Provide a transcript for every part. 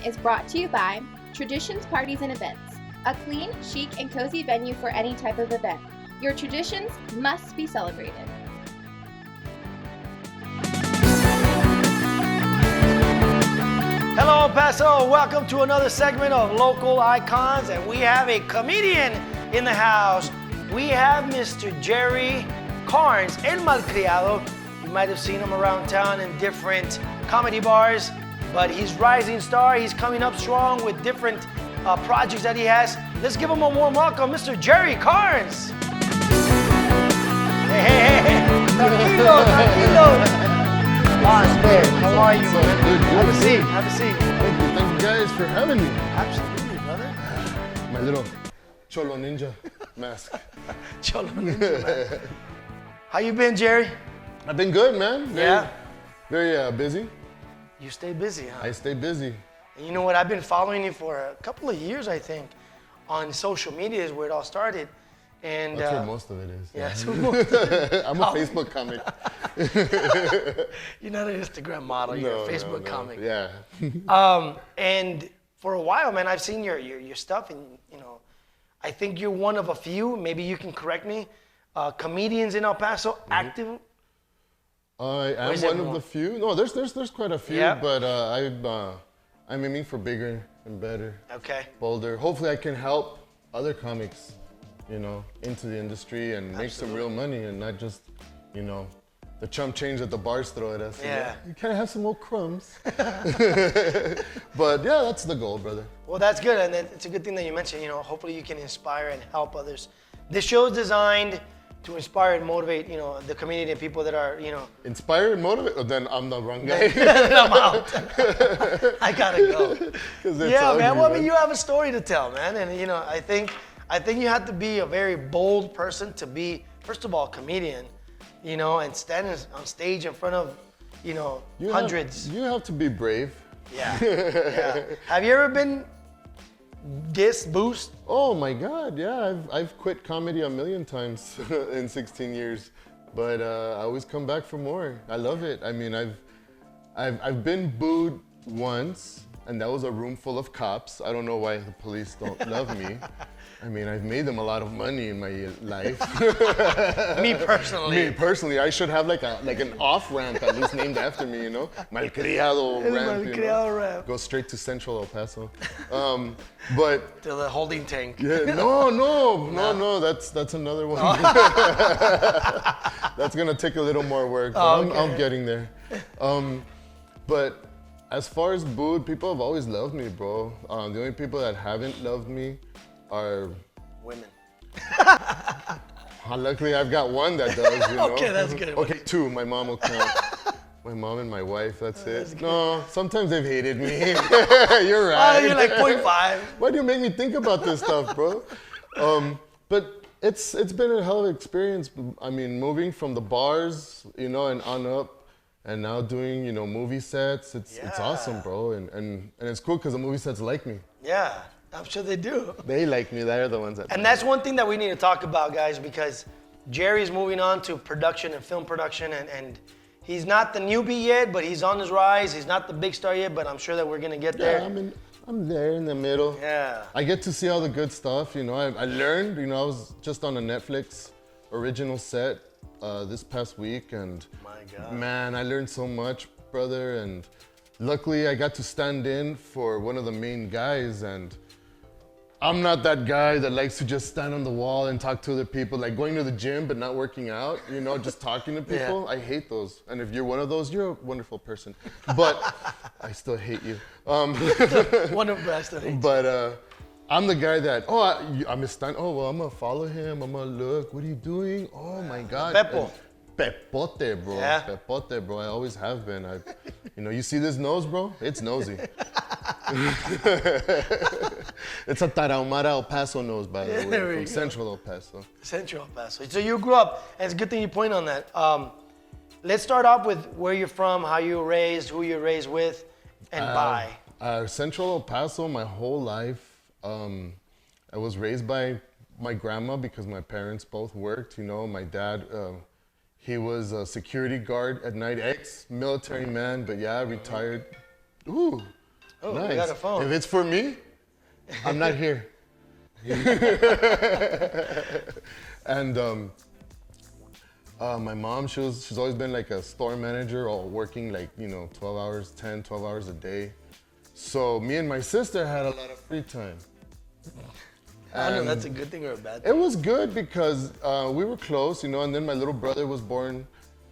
segment is brought to you by Traditions, Parties, and Events, a clean, chic, and cozy venue for any type of event. Your traditions must be celebrated. Hello, El Paso. Welcome to another segment of Local Icons, and we have a comedian in the house. We have Mr. Jerry Karnes in Malkreado. You might have seen him around town in different comedy bars, but he's rising star. He's coming up strong with different projects that he has. Let's give him a warm welcome, Mr. Jerry Karnes. Hey. Tranquilo. Man, how are you, man? Good. Have a seat. Have a seat. Thank you guys for having me. Absolutely, brother. My little Cholo Ninja mask. Cholo Ninja, man. How you been, Jerry? I've been good, man. Very busy. You stay busy, huh? I stay busy. And you know what? I've been following you for a couple of years, I think, on social media is where it all started. And That's where most of it is. Yeah, so most of it. I'm a Facebook comic. You're not an Instagram model. You're a Facebook comic. Yeah. And for a while, man, I've seen your stuff, and I think you're one of a few. Maybe you can correct me. Comedians in El Paso active. I am one of the few. No, there's quite a few, Yeah. but I'm aiming for bigger and better. Okay. Bolder. Hopefully, I can help other comics, into the industry and make some real money and not just, the chump change that the bars throw at us. Yeah. You kind of have some old crumbs. But yeah, that's the goal, brother. Well, that's good, and it's a good thing that you mentioned. Hopefully you can inspire and help others. This show is designed to inspire and motivate, the community and people that are, Inspire and motivate? Oh, then I'm the wrong guy. Then I'm out. I gotta go. Yeah, ugly, man. Well, I mean, you have a story to tell, man, and I think you have to be a very bold person to be, first of all, a comedian, and stand on stage in front of, hundreds. You have to be brave. Yeah. Have you ever been boost? Oh my God, yeah. I've quit comedy a million times in 16 years, but I always come back for more. I love it. I mean, I've been booed once, and that was a room full of cops. I don't know why the police don't love me. I mean, I've made them a lot of money in my life. Me personally, I should have like an off-ramp at least named after me, Malkriado ramp. Malkreado ramp. Go straight to Central El Paso. But to the holding tank. yeah, no. That's another one. That's gonna take a little more work, but I'm getting there. But as far as booed, people have always loved me, bro. The only people that haven't loved me are women. Luckily, I've got one that does, Okay, that's good. Okay, two. My mom will count. My mom and my wife, that's it. No, sometimes they've hated me. You're right. You're like 0.5. Why do you make me think about this stuff, bro? But it's been a hell of an experience. I mean, moving from the bars, and on up, and now doing, movie sets. It's awesome, bro. And it's cool because the movie sets like me. Yeah, I'm sure they do. They like me. They're the ones that. And that's one thing that we need to talk about, guys, because Jerry's moving on to production and film production, and he's not the newbie yet, but he's on his rise. He's not the big star yet, but I'm sure that we're gonna get there. Yeah, I'm there in the middle. Yeah. I get to see all the good stuff. I learned. I was just on a Netflix original set this past week, and my God, man, I learned so much, brother. And luckily, I got to stand in for one of the main guys, and I'm not that guy that likes to just stand on the wall and talk to other people, like going to the gym but not working out, just talking to people. Yeah. I hate those. And if you're one of those, you're a wonderful person. But I still hate you. Wonderful, I still hate you. But I'm the guy that, I'm a stunt. Oh, well, I'm going to follow him. I'm going to look. What are you doing? Oh, my God. Pepo. Pepote, bro. Yeah. Pepote, bro. I always have been. You see this nose, bro? It's nosy. It's a Tarahumara El Paso nose, by the way, from Central El Paso. Central El Paso. So you grew up, and it's a good thing you point on that. Let's start off with where you're from, how you were raised, who you're raised with, and by. Central El Paso, my whole life. I was raised by my grandma because my parents both worked. My dad, he was a security guard at night, ex-military man, but yeah, retired. Ooh. Oh, Nice. we got a phone. If it's for me, I'm not here. And my mom, she's always been like a store manager or working like, 12 hours a day. So me and my sister had a lot of free time. I don't know if that's a good thing or a bad thing. It was good because we were close, and then my little brother was born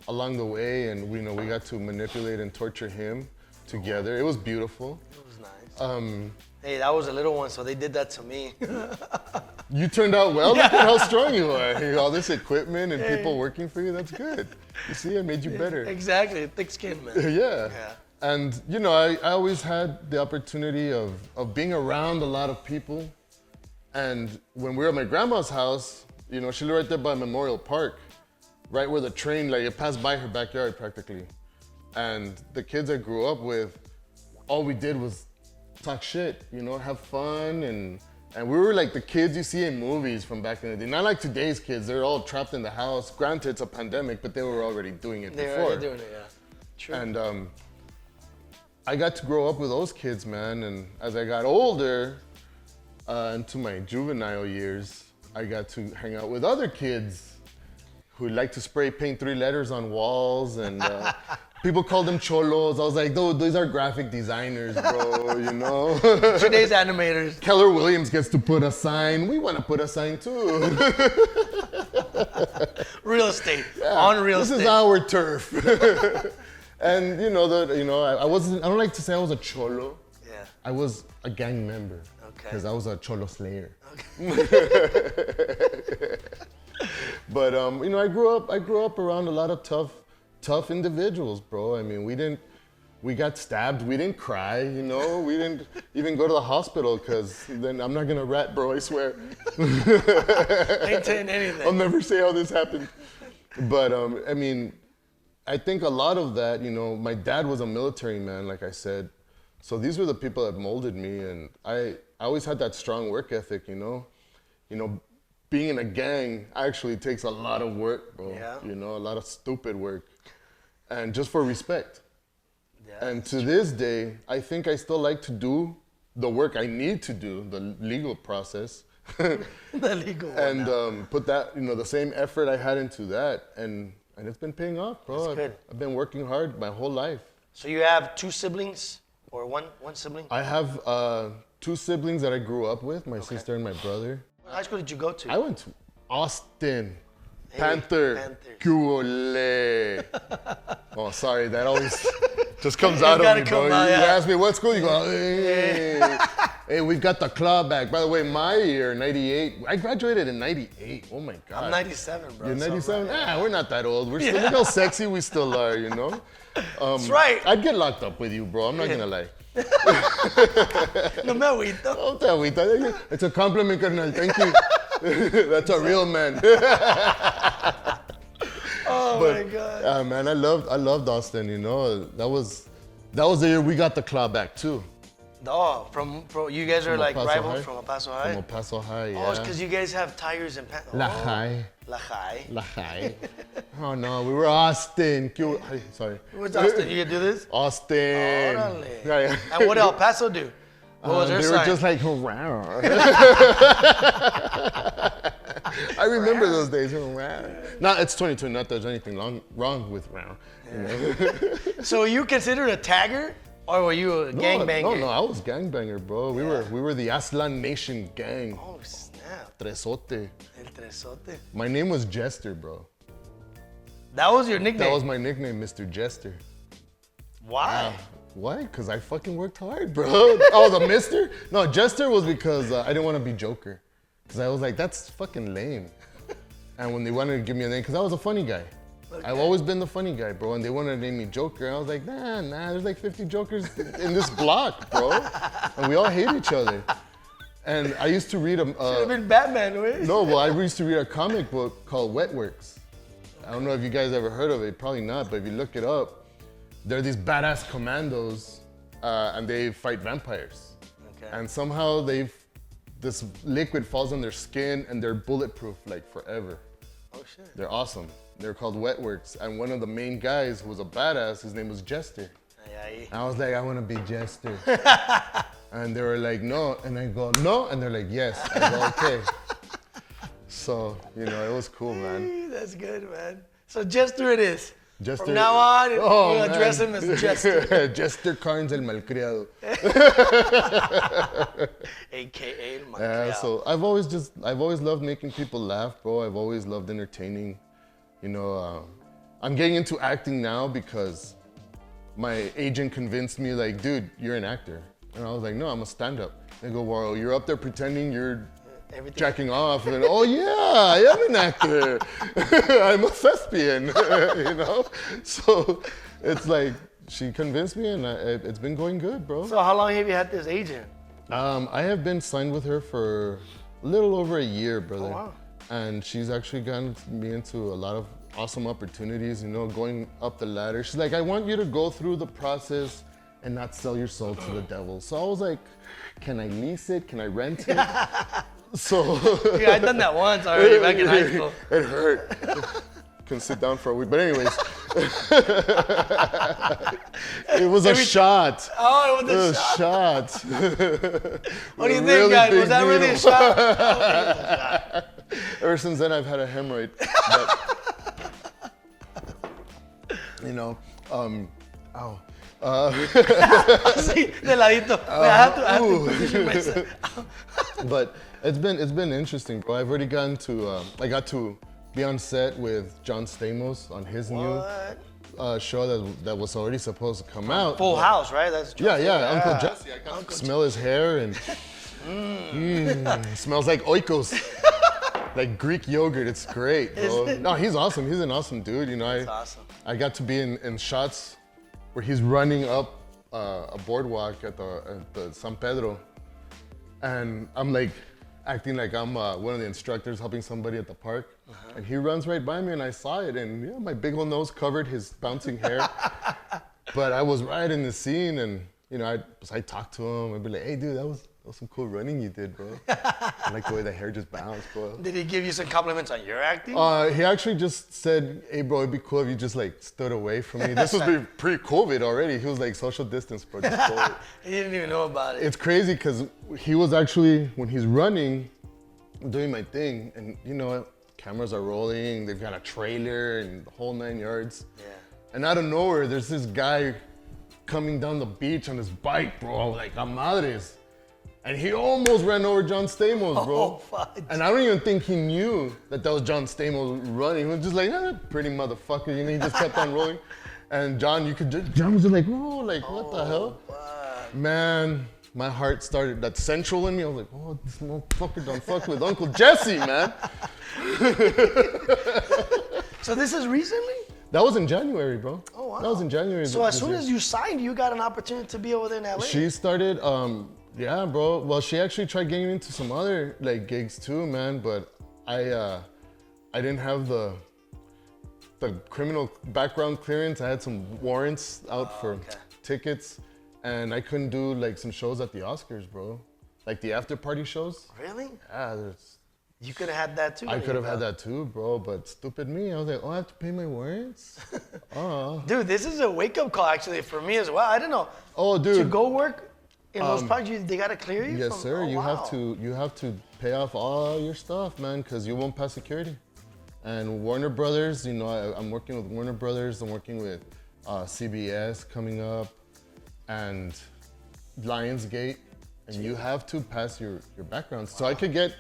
along the way, and we got to manipulate and torture him together. It was beautiful. It was nice. Hey, that was a little one, so they did that to me. You turned out well. Look at how strong you are. All this equipment and people working for you, that's good. You see, I made you better. Exactly, thick skin, man. Yeah. And, I always had the opportunity of being around a lot of people. And when we were at my grandma's house, she lived right there by Memorial Park, right where the train, it passed by her backyard practically. And the kids I grew up with, all we did was talk shit, have fun, and we were like the kids you see in movies from back in the day. Not like today's kids, they're all trapped in the house. Granted, it's a pandemic, but they were already doing it before. They were already doing it, yeah. True. And I got to grow up with those kids, man, and as I got older, into my juvenile years, I got to hang out with other kids who like to spray paint 3 letters on walls, and people called them cholos. I was like, those are graphic designers, bro, Today's animators. Keller Williams gets to put a sign. We want to put a sign too. Real estate. On real estate. This is our turf. And I don't like to say I was a cholo. Yeah. I was a gang member. Okay. Because I was a cholo slayer. Okay. But I grew up around a lot of tough individuals, bro. I mean, we got stabbed. We didn't cry, We didn't even go to the hospital because then I'm not gonna rat, bro. I swear. Ain't saying anything. I'll never say how this happened. But I think a lot of that, my dad was a military man, like I said. So these were the people that molded me, and I always had that strong work ethic, Being in a gang actually takes a lot of work, bro. Yeah. A lot of stupid work. And just for respect. Yeah, and to this day, I think I still like to do the work I need to do, the legal process. The legal one. And put that, the same effort I had into that. And it's been paying off, bro. That's good. I've been working hard my whole life. So you have 2 siblings or one sibling? I have 2 siblings that I grew up with, my sister and my brother. What high school did you go to? I went to Austin. Panthers. Panthers. Oh, sorry, that always just comes out of me, bro. You ask me what school, you go, hey. Hey, we've got the claw back. By the way, my year, 98, I graduated in 98. Oh my God. I'm 97, bro. You're 97? So right. We're not that old. We're still, look how sexy we still are, That's right. I'd get locked up with you, bro. I'm not gonna lie. No me agüito. Don't te agüita. It's a compliment, carnal. Thank you. That's a real man. My God. Yeah, man, I loved Austin. That was the year we got the claw back too. Oh, from you guys are like rivals High. from El Paso High? From El Paso High, yeah. Oh, it's because you guys have tires and pants. La High. La High. La High. Oh no, we were Austin. Sorry. What's Austin? You can do this? Austin. Órale. Yeah. And what did El Paso do? What was their they sign? were just like, wow. I remember those days. No, it's 2020. Not that there's anything wrong with wow. So you considered a tagger? Or were you a gangbanger? No, I was gangbanger, bro. We were the Aslan Nation gang. Oh, snap. Tresote. El Tresote. My name was Jester, bro. That was your nickname? That was my nickname, Mr. Jester. Why? Why? Because I fucking worked hard, bro. Oh, the Mister? No, Jester was because I didn't want to be Joker. Because I was like, that's fucking lame. And when they wanted to give me a name, because I was a funny guy. Okay. I've always been the funny guy, bro. And they wanted to name me Joker. And I was like, nah, there's like 50 Jokers in this block, bro. And we all hate each other. And I used to read Should have been Batman, right? No, well, I used to read a comic book called Wetworks. I don't know if you guys ever heard of it. Probably not, but if you look it up, they're these badass commandos, and they fight vampires. Okay. And somehow this liquid falls on their skin, and they're bulletproof like forever. Oh shit. They're awesome. They're called Wetworks, and one of the main guys who was a badass, his name was Jester. ahí. I was like, I want to be Jester. And they were like, no. And I go, no. And they're like, yes. I go, okay. So, you know, it was cool, man. That's good, man. So Jester it is. Jester. From now on, Oh, we'll address him as Jester. Jester Karnes el Malkreado. AKA el Malkreado. Yeah, so I've always loved making people laugh, bro. I've always loved entertaining. You know, I'm getting into acting now because my agent convinced me, like, dude, you're an actor. And I was like, no, I'm a stand-up. They go, well, you're up there pretending you're jacking off. And oh, yeah, I am an actor. I'm a thespian, you know? So it's like, she convinced me and it's been going good, bro. So how long have you had this agent? I have been signed with her for a little over a year, brother. Oh, wow. And she's actually gotten me into a lot of awesome opportunities, you know, going up the ladder. She's like, I want you to go through the process and not sell your soul to the devil. So I was like, can I lease it? Can I rent it? So Yeah, I've done that once already back in high school. It hurt. Couldn't sit down for a week. But anyways, it was a shot. Oh, it was a shot. What do you think, guys? Was that really a shot? Ever since then, I've had a hemorrhoid. But, you know, ow. Sí, de ladito. I have to position myself. But it's been interesting, bro. I've already gotten to I got to be on set with John Stamos on his new show that was already supposed to come out. Full House, right? That's yeah, Uncle Jesse. I can smell his hair and smells like oikos. Like Greek yogurt. It's great, bro. No, he's awesome. He's an awesome dude. You know, awesome. I got to be in shots where he's running up a boardwalk at the San Pedro, and I'm like acting like I'm one of the instructors helping somebody at the park, and he runs right by me, and I saw it, and yeah, my big old nose covered his bouncing hair, but I was right in the scene, and you know, I talked to him, I'd be like, hey, dude, that was some cool running you did, bro. I like the way the hair just bounced, bro. Did he give you some compliments on your acting? He actually just said, hey, bro, it'd be cool if you just like stood away from me. This was pre-COVID already. He was like, social distance, bro. Just He didn't even know about it. It's crazy because he was actually, when he's running, doing my thing, and you know, cameras are rolling, they've got a trailer and the whole 9 yards. Yeah. And out of nowhere, there's this guy coming down the beach on his bike, bro, like a madres. And he almost ran over John Stamos, bro. Oh, fudge. And I don't even think he knew that was John Stamos running. He was just like, pretty motherfucker, you know, he just kept on rolling. And John was just like, whoa, like, what the hell? Fuck. Man, my heart started, that central in me, I was like, oh, this motherfucker don't fuck with Uncle Jesse, man. So this is recently? That was in January, bro. Oh, wow. That was in January. So as soon as you signed, you got an opportunity to be over there in LA? She started, yeah, bro. Well, she actually tried getting into some other like gigs too, man. But I didn't have the criminal background clearance. I had some warrants out for tickets, and I couldn't do like some shows at the Oscars, bro. Like the after party shows. Really? Yeah, You could have had that too. I could have had that too, bro. But stupid me, I was like, oh, I have to pay my warrants. Oh, Dude, this is a wake-up call actually for me as well. I don't know. oh, dude. To go work in those projects, they gotta clear you. Yes, from, sir. Oh, You wow. have to pay off all your stuff, man, because you won't pass security. And Warner Brothers, you know, I'm working with Warner Brothers. I'm working with CBS coming up, and Lionsgate, and you have to pass your background. So I could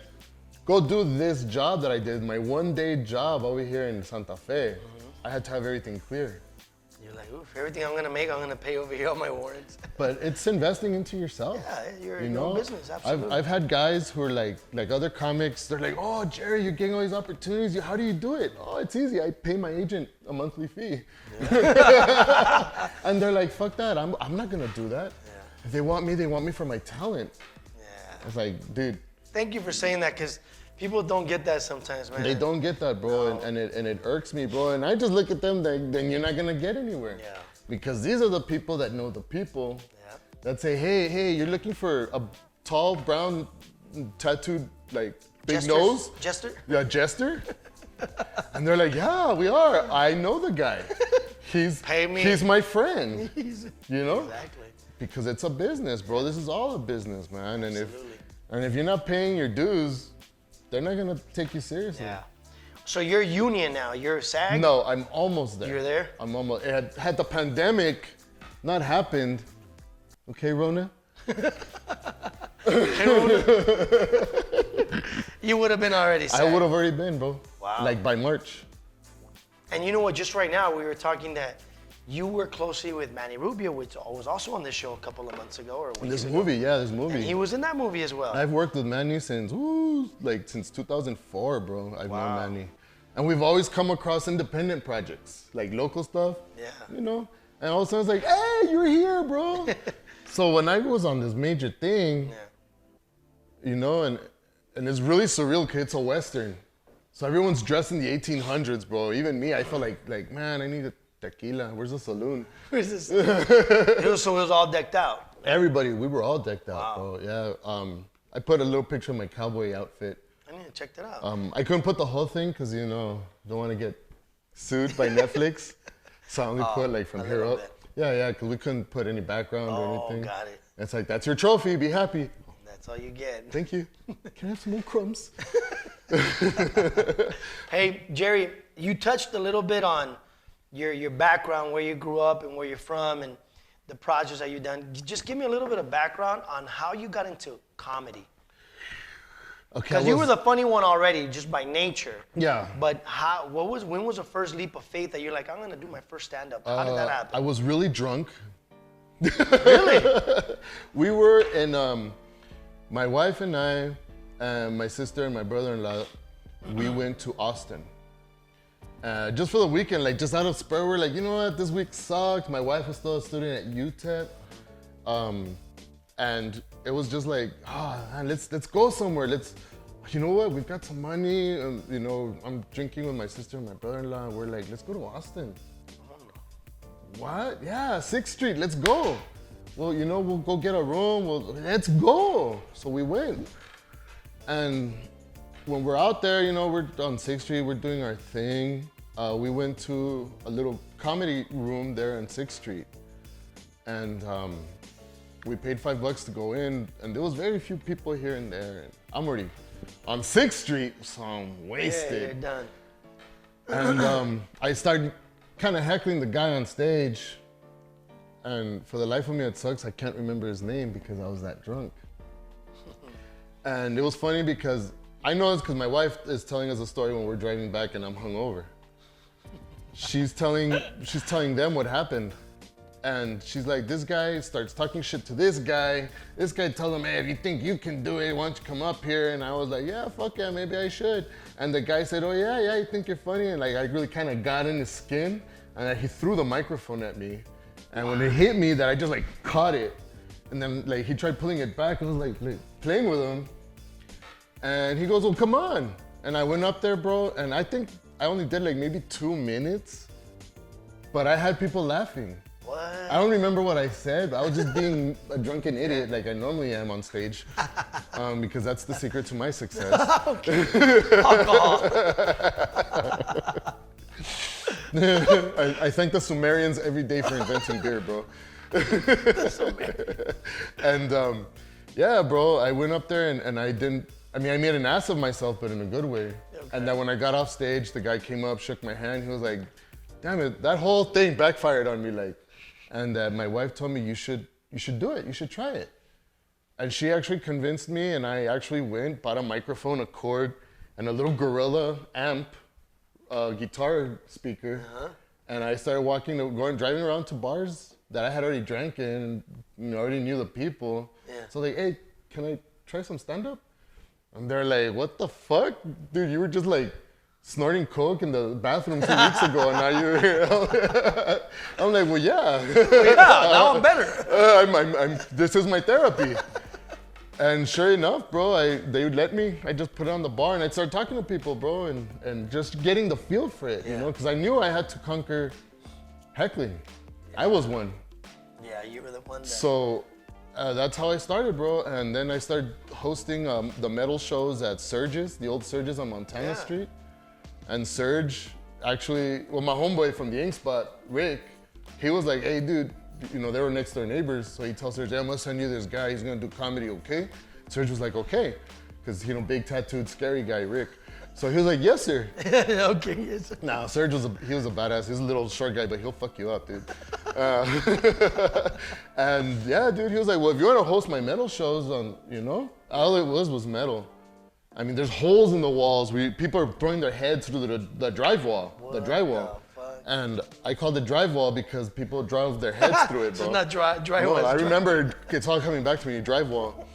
go do this job that I did, my one-day job over here in Santa Fe. I had to have everything clear. You're like, oof, everything I'm gonna make, I'm gonna pay over here on my warrants. But it's investing into yourself. Yeah, you're you in know? your business, absolutely. I've had guys who are like other comics. They're like, oh, Jerry, you're getting all these opportunities. How do you do it? Oh, it's easy. I pay my agent a monthly fee. Yeah. And they're like, fuck that. I'm not gonna do that. Yeah. If they want me for my talent. Yeah. It's like, dude. Thank you for saying that, because people don't get that sometimes, man. They don't get that, bro, No. and it irks me, bro. And I just look at them, then you're not gonna get anywhere. Yeah. Because these are the people that know the people. Yeah. That say, hey, you're looking for a tall, brown, tattooed, like big Jester? nose. Jester? Yeah, Jester. And they're like, yeah, we are. I know the guy. Pay me. He's my friend. You know? Exactly. Because it's a business, bro. This is all a business, man. Absolutely. And if you're not paying your dues, they're not gonna take you seriously. Yeah. So you're union now. You're SAG? No, I'm almost there. You're there? I'm almost. Had the pandemic not happened, okay, Rona? You would have been already SAG. I would have already been, bro. Wow. Like by March. And you know what? Just right now, we were talking that you work closely with Manny Rubio, which was also on this show a couple of months ago. Or This movie. And he was in that movie as well. I've worked with Manny since 2004, bro. I've known Wow. Manny. And we've always come across independent projects, like local stuff. Yeah. You know? And all of a sudden it's like, hey, you're here, bro. So when I was on this major thing, you know, and it's really surreal because it's a Western. So everyone's dressed in the 1800s, bro. Even me, I felt like, man, I need a tequila. Where's the saloon? So it was all decked out. Everybody, we were all decked out, Wow. bro. Yeah. I put a little picture of my cowboy outfit. I need to check that out. I couldn't put the whole thing because, you know, don't want to get sued by Netflix. So I only put like from a here little up. bit. Yeah, because we couldn't put any background or Oh, anything. got it. It's like, that's your trophy, be happy. That's all you get. Thank you. Can I have some more crumbs? Hey, Jerry, you touched a little bit on your background, where you grew up and where you're from and the projects that you've done. Just give me a little bit of background on how you got into comedy. Okay. Because you were the funny one already, just by nature. Yeah. But when was the first leap of faith that you're like, I'm gonna do my first stand-up? How did that I happen? was really drunk. Really? We were in, my wife and I, and my sister and my brother-in-law, we went to Austin. Just for the weekend, like just out of spur, we're like, you know what, this week sucked. My wife was still a student at UTEP. And it was just like, man, let's go somewhere. You know what, we've got some money. You know, I'm drinking with my sister and my brother-in-law. And we're like, let's go to Austin. What? Yeah, 6th Street, let's go. Well, you know, we'll go get a room. Let's go. So we went. And when we're out there, you know, we're on 6th Street, we're doing our thing. We went to a little comedy room there on 6th Street. And we paid $5 to go in, and there was very few people here and there. And I'm already on 6th Street, so I'm wasted. Yeah, you're done. And I started kind of heckling the guy on stage. And for the life of me, it sucks, I can't remember his name because I was that drunk. And it was funny because I know it's because my wife is telling us a story when we're driving back and I'm hungover. She's telling them what happened. And she's like, this guy starts talking shit to this guy. This guy tells him, hey, if you think you can do it, why don't you come up here? And I was like, yeah, fuck yeah, maybe I should. And the guy said, oh yeah, you think you're funny? And like, I really kind of got in his skin. And he threw the microphone at me. And when it hit me, that I just like caught it. And then like he tried pulling it back. I was like playing with him. And he goes, well, come on. And I went up there, bro. And I think I only did like maybe 2 minutes. But I had people laughing. What? I don't remember what I said. I was just being a drunken idiot like I normally am on stage. Because that's the secret to my success. Alcohol. I thank the Sumerians every day for inventing beer, bro. And yeah, bro, I went up there and I made an ass of myself, but in a good way. Okay. And then when I got off stage, the guy came up, shook my hand. He was like, damn it, that whole thing backfired on me. Like, and my wife told me, you should do it. You should try it. And she actually convinced me, and I actually went, bought a microphone, a cord, and a little Gorilla amp, guitar speaker. And I started driving around to bars that I had already drank in, and already knew the people. Yeah. So like, hey, can I try some stand-up? And they're like, what the fuck? Dude, you were just like snorting coke in the bathroom 2 weeks ago, and now you're here. I'm like, well, yeah. Yeah, now I'm better. This is my therapy. And sure enough, bro, they would let me. I just put it on the bar, and I'd start talking to people, bro, and just getting the feel for it, you know? Because I knew I had to conquer heckling. I was one. Yeah, you were the one that... So that's how I started, bro. And then I started hosting the metal shows at Surge's, the old Surge's on Montana Street. And Surge actually, well, my homeboy from the Ink Spot, Rick, he was like, hey, dude, you know, they were next door neighbors. So he tells Serge, I'm gonna send you this guy. He's gonna do comedy, okay? Serge was like, okay. Because, you know, big tattooed, scary guy, Rick. So he was like, yes, sir. Okay, yes, sir. Nah, Serge he was a badass. He's a little short guy, but he'll fuck you up, dude. And yeah, dude, he was like, well, if you want to host my metal shows on, you know, all it was metal. I mean, there's holes in the walls where people are throwing their heads through the drywall, the drywall. And I called it drywall because people drove their heads through it, bro. It's not drywall. No, I remember it's all coming back to me, drywall.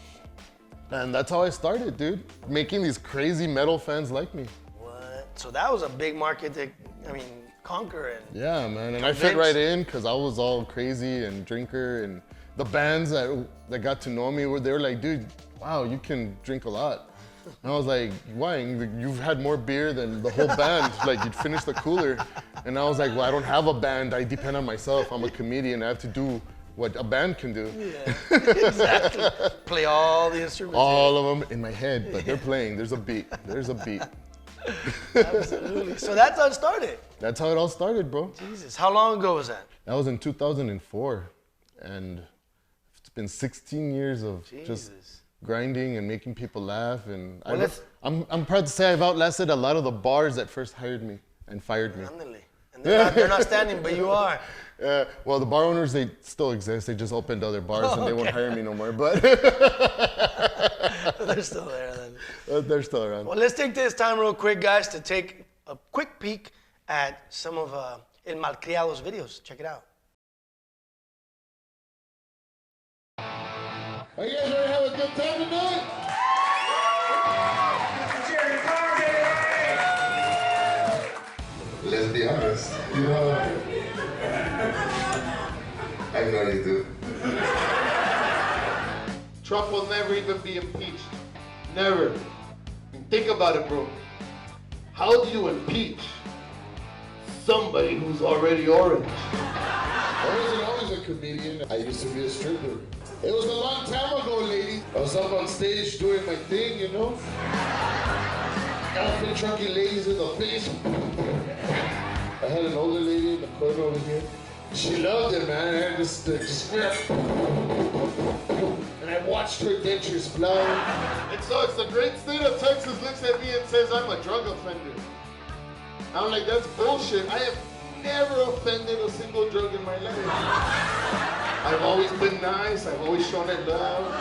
And that's how I started, dude. Making these crazy metal fans like me. What? So that was a big market to, conquer and yeah, man. And I fit right in because I was all crazy and drinker. And the bands that got to know me, they were like, dude, wow, you can drink a lot. And I was like, why? You've had more beer than the whole band. Like, you'd finish the cooler. And I was like, well, I don't have a band. I depend on myself. I'm a comedian. I have to do what a band can do. Yeah, exactly. Play all the instruments. All of them in my head, but they're playing. There's a beat. There's a beat. Absolutely. So that's how it started. That's how it all started, bro. Jesus. How long ago was that? That was in 2004. And it's been 16 years of just grinding and making people laugh. And I'm proud to say I've outlasted a lot of the bars that first hired me and fired me. And they're not standing, but you are. Well, the bar owners, they still exist. They just opened other bars and they won't hire me no more. But they're still there then. They're still around. Well, let's take this time real quick, guys, to take a quick peek at some of El Malcriado's videos. Check it out. Are you guys ready to have a good time tonight? Let's be honest. You know, I know you do. Trump will never even be impeached. Never. Think about it, bro. How do you impeach somebody who's already orange? I wasn't always a comedian. I used to be a stripper. It was a long time ago, lady. I was up on stage doing my thing, you know? Outfit trunky ladies in the face. I had an older lady in the corner over here. She loved it, man. I just and I watched her dentures fly. And so it's the great state of Texas looks at me and says I'm a drug offender. I'm like, that's bullshit. I have never offended a single drug in my life. I've always been nice. I've always shown it love.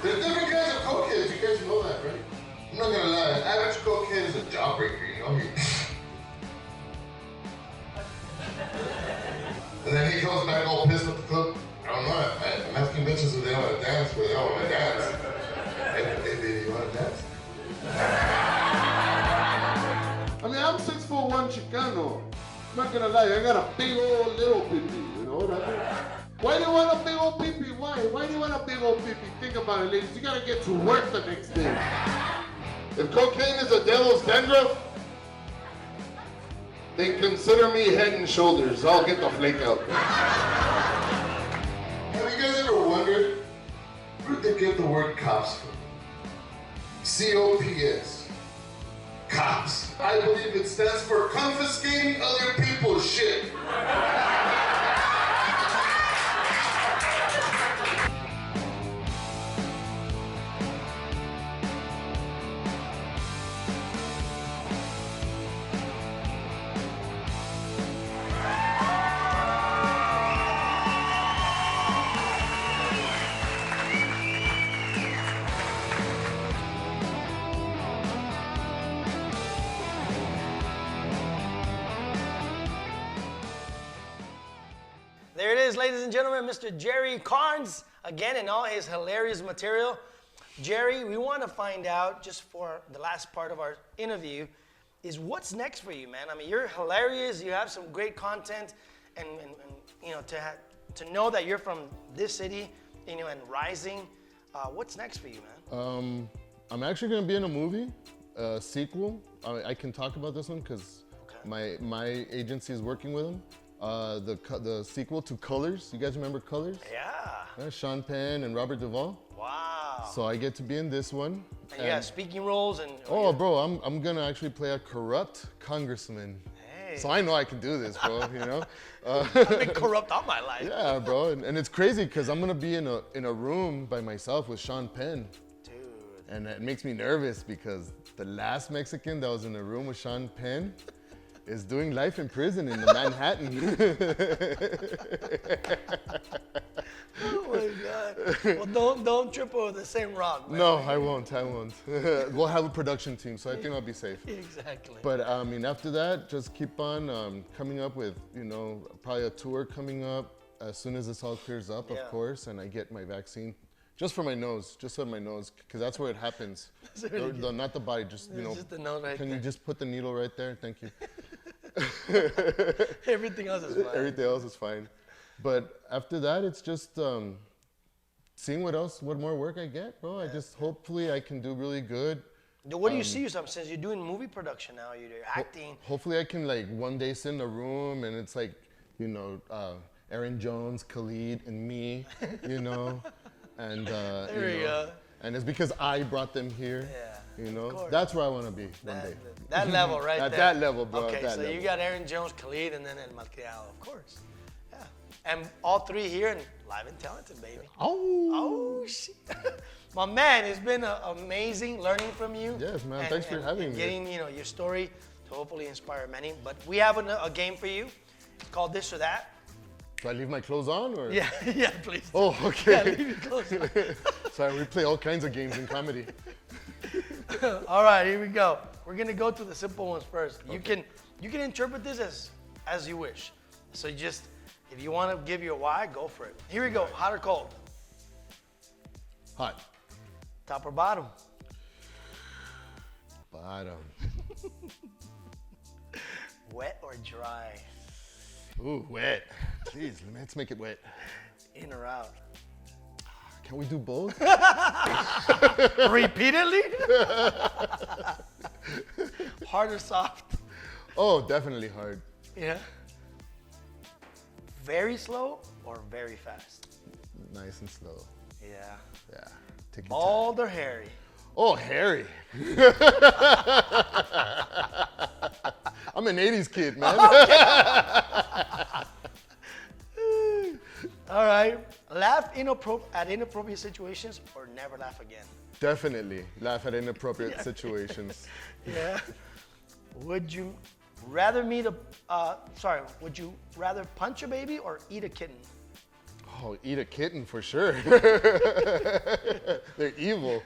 There's different kinds of cokeheads. You guys know that, right? I'm not gonna lie. Average cokehead is a jawbreaker, you know? And then he comes back all pissed at the club. I don't know. I'm asking bitches if they want to dance, but they don't want to dance. Hey, baby, you want to dance? I mean, I'm 6'1" Chicano. I'm not gonna lie, I got a big old little pee-pee, you know what I mean? Why do you want a big old pee-pee? Why? Why do you want a big old pee-pee? Think about it, ladies. You gotta get to work the next day. If cocaine is a devil's dandruff, then consider me head and shoulders. I'll get the flake out. Have you guys ever wondered where did they get the word cops from? C-O-P-S. Cops. I believe it stands for confiscating other people's shit. There it is, ladies and gentlemen, Mr. Jerry Karnes, again, in all his hilarious material. Jerry, we want to find out, just for the last part of our interview, is what's next for you, man? I mean, you're hilarious, you have some great content, and you know, to know that you're from this city, you know, and rising, what's next for you, man? I'm actually going to be in a movie, a sequel. I can talk about this one because my agency is working with them. The sequel to Colors. You guys remember Colors? Yeah. Sean Penn and Robert Duvall. Wow. So I get to be in this one. And you got speaking roles and... Oh, bro, I'm gonna actually play a corrupt congressman. So I know I can do this, bro, you know? I've been corrupt all my life. Yeah, bro, and it's crazy because I'm gonna be in a room by myself with Sean Penn. Dude. And it makes me nervous because the last Mexican that was in a room with Sean Penn is doing life in prison in the Manhattan. Oh my God. Well, don't trip over the same rock, man. No, I won't. We'll have a production team, so I think I'll be safe. Exactly. But I mean, after that, just keep on coming up with, you know, probably a tour coming up as soon as this all clears up, of course, and I get my vaccine. Just for my nose, because that's where it happens. Not the body, just, you know. Just the nose right Can there. you just put the needle right there? Thank you. Everything else is fine. Everything else is fine. But after that, it's just seeing what more work I get, bro. Hopefully I can do really good. What do you see yourself, since you're doing movie production now, you're acting? Hopefully I can like one day sit in a room and it's like, you know, Aaron Jones, Khalid, and me, you know. And There you go. And it's because I brought them here. Yeah, You know, of course. that's where I want to be one day. That level right At there. that level, bro. Okay, at that so level. you got Aaron Jones, Khalid, and then El Malkreado, of course. Yeah. And all three here and live and talented, baby. Oh, shit. My man, it's been amazing learning from you. Yes, man. Thanks for having me. Getting, you know, your story to hopefully inspire many. But we have a game for you. It's called This or That. Do I leave my clothes on or? Yeah, please. Oh, Yeah, okay. leave your clothes on. Sorry, we play all kinds of games in comedy. All right, here we go. We're gonna go to the simple ones first. Okay. You can interpret this as you wish. So just, if you want to give your why, go for it. Here we go. Hot or cold? Hot. Top or bottom? Bottom. Wet or dry? Ooh, wet. Please, let's make it wet. In or out? Can we do both? Repeatedly? Hard or soft? Oh, definitely hard. Yeah. Very slow or very fast? Nice and slow. Yeah. Yeah. Take your time. Bald or hairy? Oh, hairy. I'm an 80s kid, man. All right. Laugh at inappropriate situations or never laugh again? Definitely laugh at inappropriate situations. Yeah. Would you rather would you rather punch a baby or eat a kitten? Oh, eat a kitten for sure. They're evil.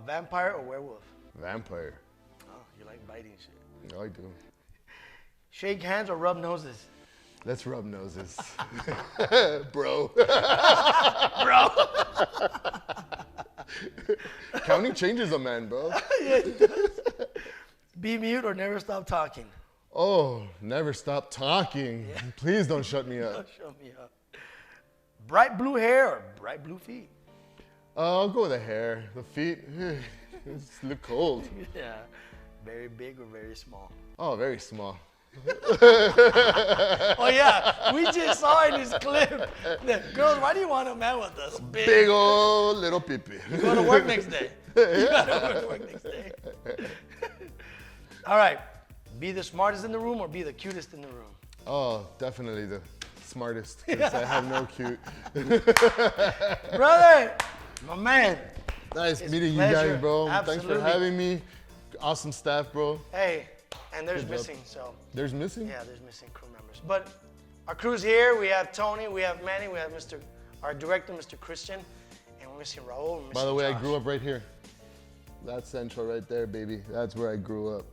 Vampire or werewolf? Vampire. Oh, you like biting shit. I do. Shake hands or rub noses? Let's rub noses. Bro. Bro. Counting changes a man, bro. Yeah, it does. Be mute or never stop talking? Oh, never stop talking. Yeah. Please don't shut me up. Show me up. Bright blue hair or bright blue feet? I'll go with the hair. The feet, just look cold. Yeah. Very big or very small? Oh, very small. Oh yeah, we just saw in this clip. Girls, why do you want a man with us? Big old little pee-pee. You go to work next day. You gotta go to work next day. All right, be the smartest in the room or be the cutest in the room? Oh, definitely the smartest, because I have no cute. Brother, my man. Nice It's meeting you pleasure. guys, bro. Absolutely. Thanks for having me. Awesome staff, bro. Hey, and there's Good job. missing, so. There's missing? Yeah, there's missing crew members. But our crew's here. We have Tony, we have Manny, we have our director, Mr. Christian, and we're missing Raul. We're By missing the way, I Josh. grew up right here. That's Central right there, baby. That's where I grew up.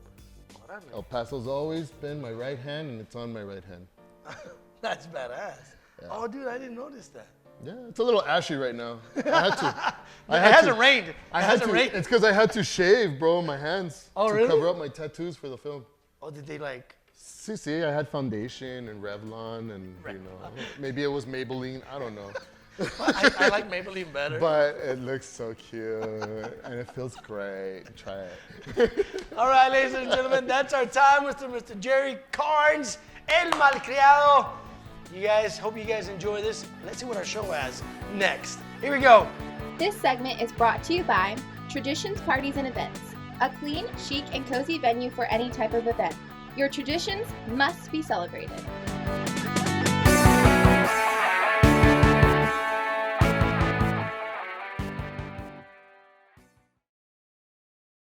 What up, man? El Paso's always been my right hand, and it's on my right hand. That's badass. Yeah. Oh, dude, I didn't notice that. Yeah, it's a little ashy right now. I had to. It hasn't rained. It I had hasn't to. rained. It's because I had to shave, bro, my hands Oh, to really? cover up my tattoos for the film. Oh, did they like? See, I had foundation and Revlon, and you know, maybe it was Maybelline. I don't know. I like Maybelline better. But it looks so cute and it feels great. Try it. All right, ladies and gentlemen, that's our time with Mr. Jerry Karnes, El Malcriado. You guys, hope you guys enjoy this. Let's see what our show has next. Here we go. This segment is brought to you by Traditions Parties and Events, a clean, chic, and cozy venue for any type of event. Your traditions must be celebrated.